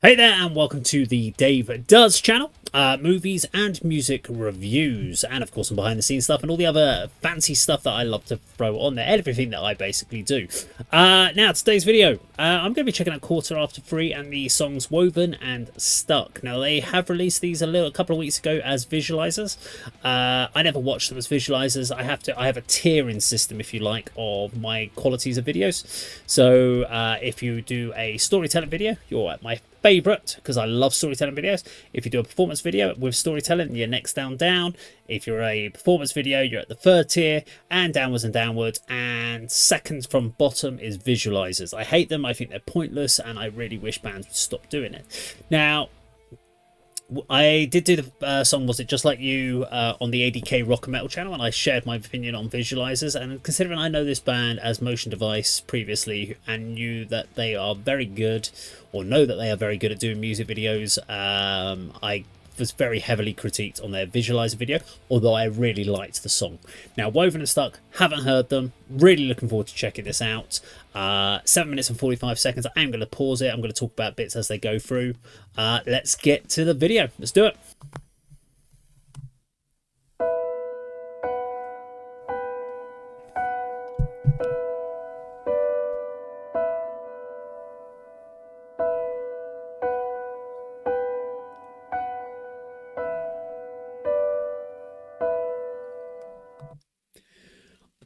Hey there, and welcome to the Dave Does channel. Movies and music reviews, and of course some behind the scenes stuff and all the other fancy stuff that I love to throw on there, everything that I basically do. Now today's video, I'm going to be checking out Quarter After Three and the songs Woven and Stuck. Now they have released these a couple of weeks ago as visualizers. I never watched them as visualizers. I have a tiering system, if you like, of my qualities of videos. So if you do a storytelling video, you're at my favorite, because I love storytelling videos. If you do a performance video with storytelling, you're next down. If you're a performance video, you're at the third tier, and downwards, and second from bottom is visualizers. I hate them. I think they're pointless, and I really wish bands would stop doing it. Now I did do the song Was It Just Like You on the ADK Rock and Metal channel, and I shared my opinion on visualizers. And considering I know this band as Motion Device previously and knew that they are very good, or know that they are very good at doing music videos, I was very heavily critiqued on their visualizer video, although I really liked the song. Now Woven and Stuck, haven't heard them, really looking forward to checking this out. 7 minutes and 45 seconds. I am going to pause it. I'm going to talk about bits as they go through. Let's get to the video. Let's do it.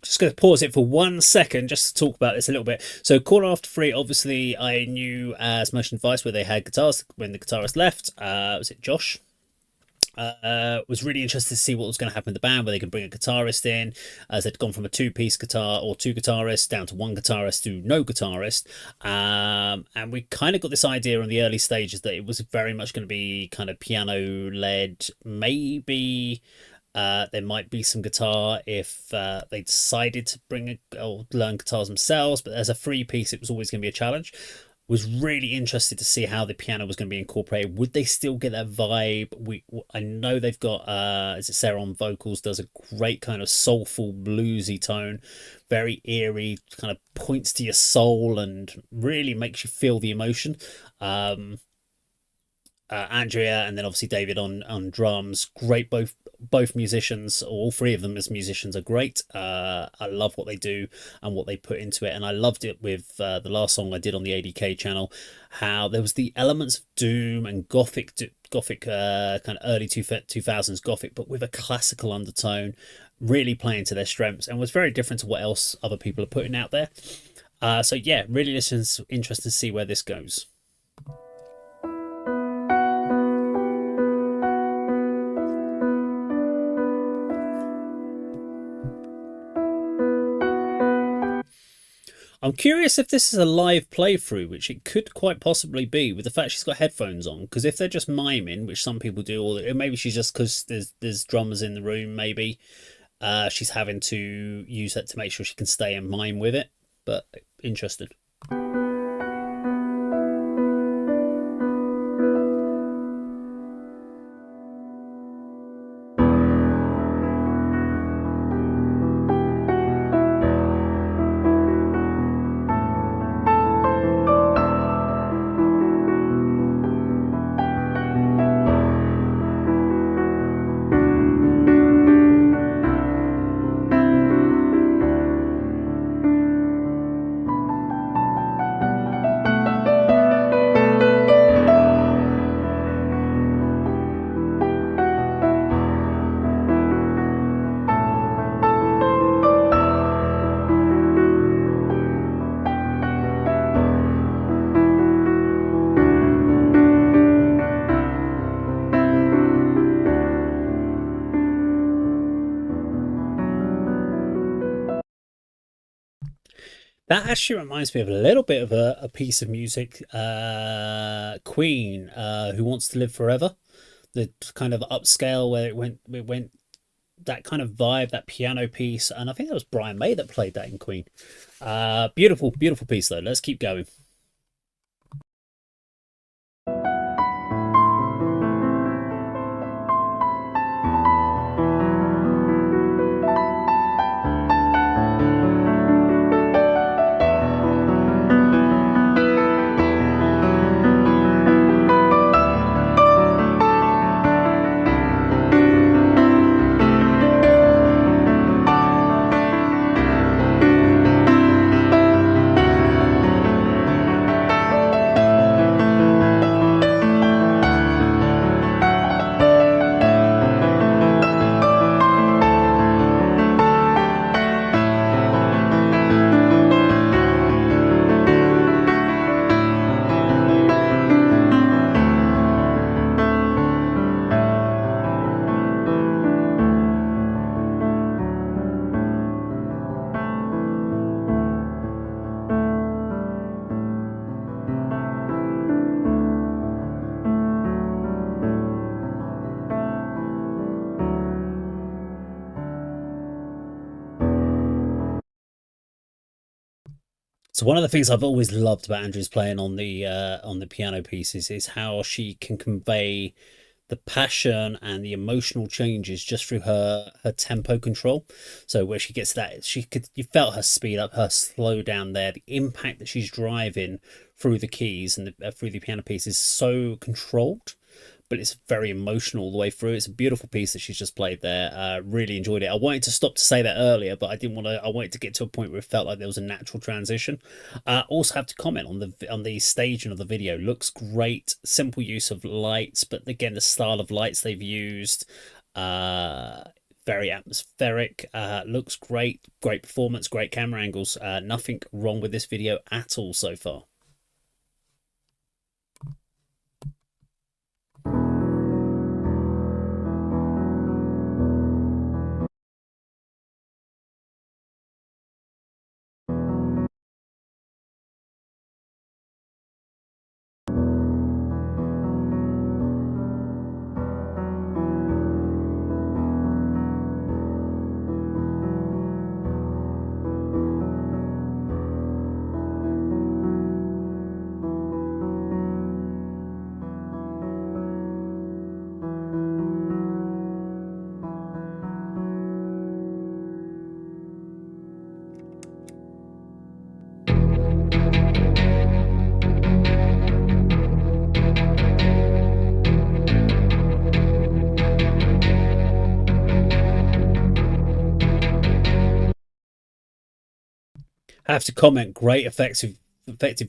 Just going to pause it for 1 second just to talk about this a little bit. So Quarter After Three, obviously I knew as Motion Device, where they had guitars when the guitarist left. Was it Josh? Was really interested to see what was going to happen in the band, where they could bring a guitarist in, as they'd gone from a two-piece guitar or two guitarists down to one guitarist to no guitarist. And we kind of got this idea in the early stages that it was very much going to be kind of piano led, maybe. There might be some guitar if they decided to bring or learn guitars themselves, but as a free piece, it was always going to be a challenge. Was really interested to see how the piano was going to be incorporated. Would they still get that vibe? I know they've got is it Sarah on vocals, does a great kind of soulful bluesy tone, very eerie, kind of points to your soul and really makes you feel the emotion. Andrea and then obviously David on drums, great. Both musicians, or all three of them as musicians, are great. I love what they do and what they put into it, and I loved it with the last song I did on the ADK channel, how there was the elements of doom and gothic kind of early 2000s gothic, but with a classical undertone, really playing to their strengths, and was very different to what else other people are putting out there. So yeah, really interested to see where this goes. I'm curious if this is a live playthrough, which it could quite possibly be, with the fact she's got headphones on. Because if they're just miming, which some people do, or maybe she's just, because there's drummers in the room, maybe she's having to use that to make sure she can stay and mime with it. But interested. That actually reminds me of a little bit of a piece of music, Queen, Who Wants to Live Forever. The kind of upscale where it went that kind of vibe, that piano piece, and I think that was Brian May that played that in Queen. Beautiful piece though. Let's keep going. So one of the things I've always loved about Andrew's playing on the piano pieces is how she can convey the passion and the emotional changes just through her tempo control. So where she gets that, you felt her speed up, her slow down there, the impact that she's driving through the keys and through the piano piece is so controlled, but it's very emotional all the way through. It's a beautiful piece that she's just played there. Really enjoyed it. I wanted to stop to say that earlier, but I didn't want to. I wanted to get to a point where it felt like there was a natural transition. Also have to comment on the staging of the video. Looks great. Simple use of lights, but again, the style of lights they've used, very atmospheric. Looks great. Great performance. Great camera angles. Nothing wrong with this video at all so far. I have to comment, great effective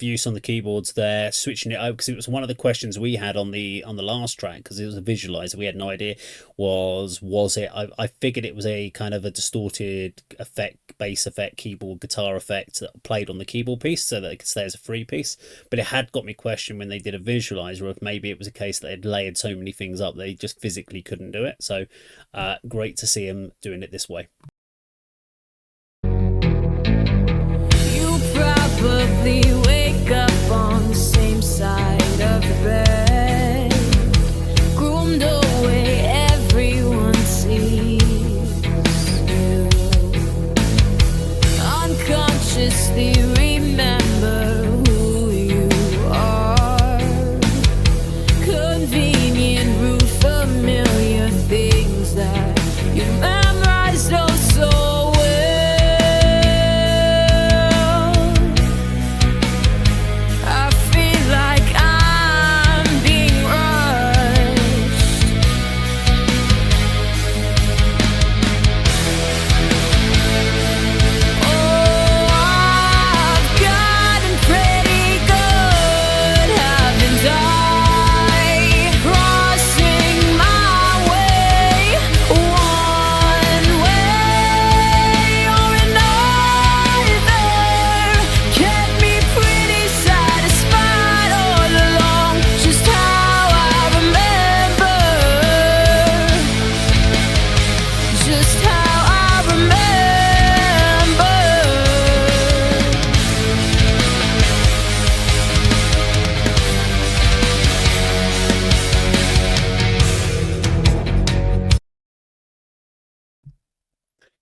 use on the keyboards there, switching it over, because it was one of the questions we had on the last track, because it was a visualizer. We had no idea was it. I figured it was a kind of a distorted effect, bass effect, keyboard, guitar effect that played on the keyboard piece so that it could stay as a free piece. But it had got me questioning when they did a visualizer if maybe it was a case that they'd layered so many things up they just physically couldn't do it. So great to see him doing it this way. Probably wake up on the same side of the bed, groomed away, everyone sees you. Unconsciously remember who you are. Convenient, rude, familiar things that you memorized oh so.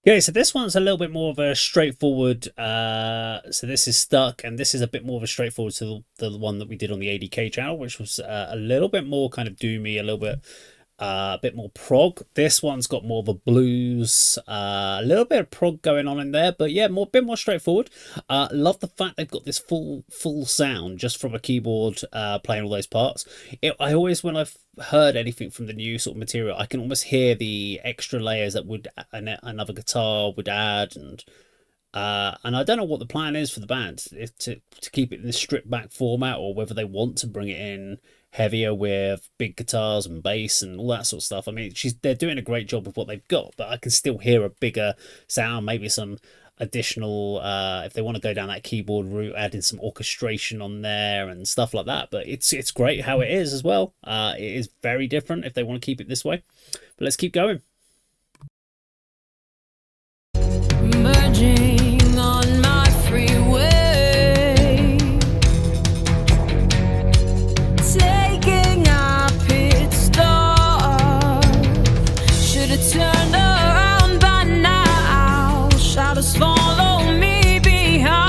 Okay, so this one's a little bit more of a straightforward. So this is Stuck, and this is a bit more of a straightforward to the one that we did on the ADK channel, which was a little bit more kind of doomy, a bit more prog. This one's got more of a blues, a little bit of prog going on in there, but yeah, bit more straightforward. Love the fact they've got this full sound just from a keyboard playing all those parts. I always, when I've heard anything from the new sort of material, I can almost hear the extra layers that would another guitar would add, and I don't know what the plan is for the band, if to keep it in this stripped back format, or whether they want to bring it in heavier with big guitars and bass and all that sort of stuff. I mean, they're doing a great job with what they've got, but I can still hear a bigger sound, maybe some additional, if they want to go down that keyboard route, adding some orchestration on there and stuff like that. But it's great how it is as well. It is very different if they want to keep it this way. But let's keep going. Merging on my freeway, taking a pit stop. Should've turned around by now. Shadows follow me behind.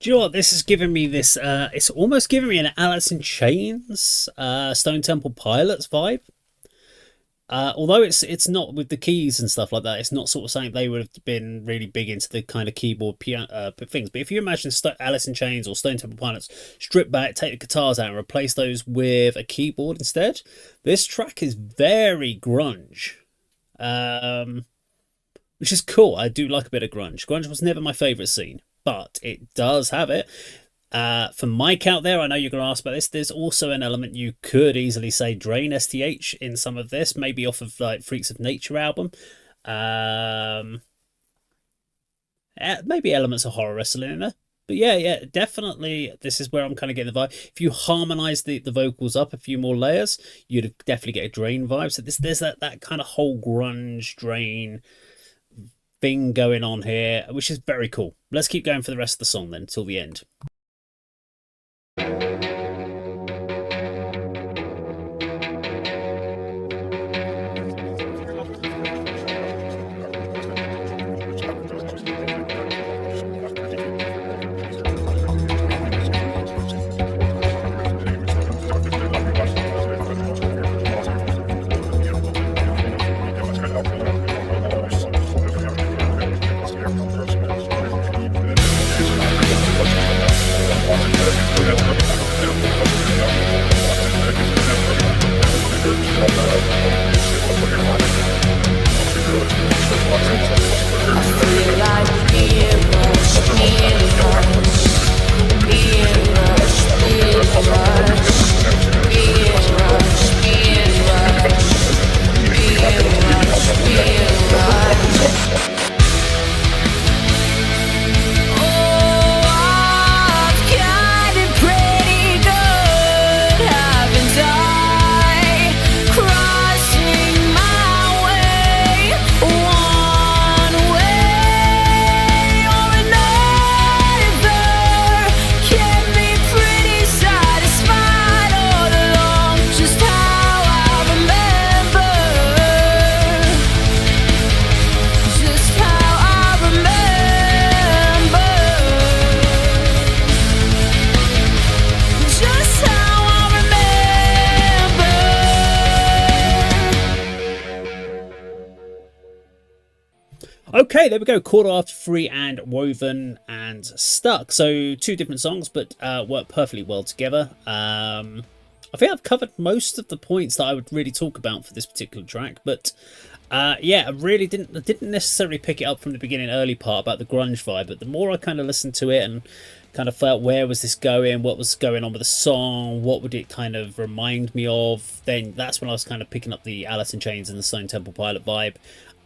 Do you know what? This is giving me this. It's almost giving me an Alice in Chains, Stone Temple Pilots vibe. Although it's not with the keys and stuff like that, it's not sort of saying they would have been really big into the kind of keyboard piano things. But if you imagine Alice in Chains or Stone Temple Pilots, strip back, take the guitars out, and replace those with a keyboard instead, this track is very grunge, which is cool. I do like a bit of grunge. Grunge was never my favourite scene, but it does have it. For Mike out there, I know you're going to ask about this. There's also an element you could easily say Drain STH in some of this, maybe off of like Freaks of Nature album. Maybe elements of horror wrestling in there. But yeah, definitely. This is where I'm kind of getting the vibe. If you harmonize the vocals up a few more layers, you'd definitely get a Drain vibe. So there's that kind of whole grunge Drain thing going on here, which is very cool. Let's keep going for the rest of the song then, till the end. Okay, there we go. Quarter After Three and Woven and Stuck. So two different songs, but work perfectly well together. I think I've covered most of the points that I would really talk about for this particular track, but yeah, I really didn't necessarily pick it up from the beginning, early part about the grunge vibe. But the more I kind of listened to it and kind of felt where was this going, what was going on with the song, what would it kind of remind me of, then that's when I was kind of picking up the Alice in Chains and the Stone Temple Pilot vibe.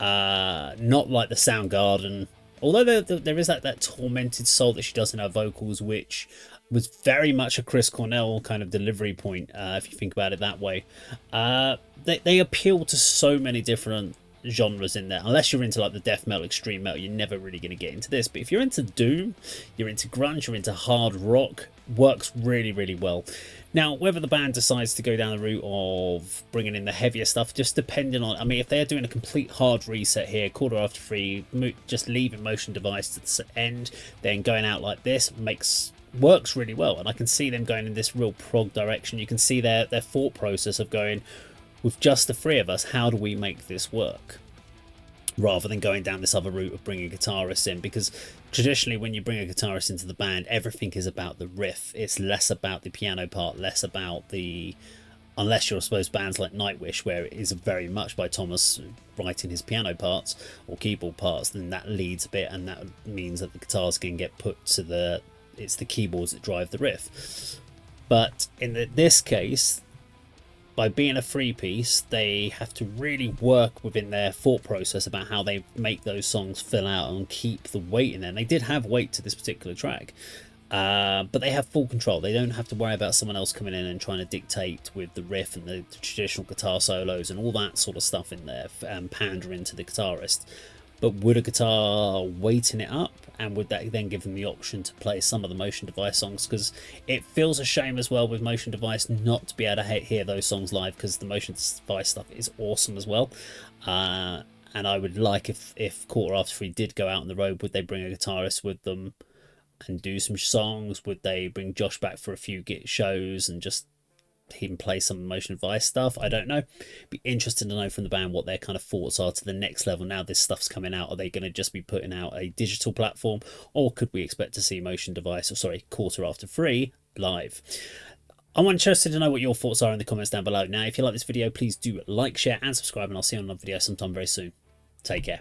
Not like the Soundgarden, although there is that tormented soul that she does in her vocals, which was very much a Chris Cornell kind of delivery point, if you think about it that way. They appeal to so many different genres in there. Unless you're into like the death metal, extreme metal, you're never really going to get into this. But if you're into doom, you're into grunge, you're into hard rock, works really, really well. Now, whether the band decides to go down the route of bringing in the heavier stuff, just depending on, I mean, if they're doing a complete hard reset here, Quarter After Three, just leaving Motion Device to the end, then going out like this works really well. And I can see them going in this real prog direction. You can see their thought process of going, with just the three of us, how do we make this work? Rather than going down this other route of bringing guitarists in, because traditionally when you bring a guitarist into the band, everything is about the riff. It's less about the piano part, less about the, unless you're supposed bands like Nightwish, where it is very much by Thomas writing his piano parts or keyboard parts, then that leads a bit, and that means that the guitars can get put to it's the keyboards that drive the riff. But in this case, by being a three piece, they have to really work within their thought process about how they make those songs fill out and keep the weight in there. And they did have weight to this particular track, but they have full control. They don't have to worry about someone else coming in and trying to dictate with the riff and the traditional guitar solos and all that sort of stuff in there, and pandering to the guitarist. But would a guitar weighten it up, and would that then give them the option to play some of the Motion Device songs? Because it feels a shame as well with Motion Device not to be able to hear those songs live, because the Motion Device stuff is awesome as well. And I would like if Quarter After Three did go out on the road, would they bring a guitarist with them and do some songs? Would they bring Josh back for a few shows and just even play some Motion Device stuff? I don't know. Be interested to know from the band what their kind of thoughts are to the next level. Now this stuff's coming out, are they going to just be putting out a digital platform, or could we expect to see Motion Device, or sorry, Quarter After 3 live? I'm interested to know what your thoughts are in the comments down below. Now, if you like this video, please do like, share, and subscribe, and I'll see you on another video sometime very soon. Take care.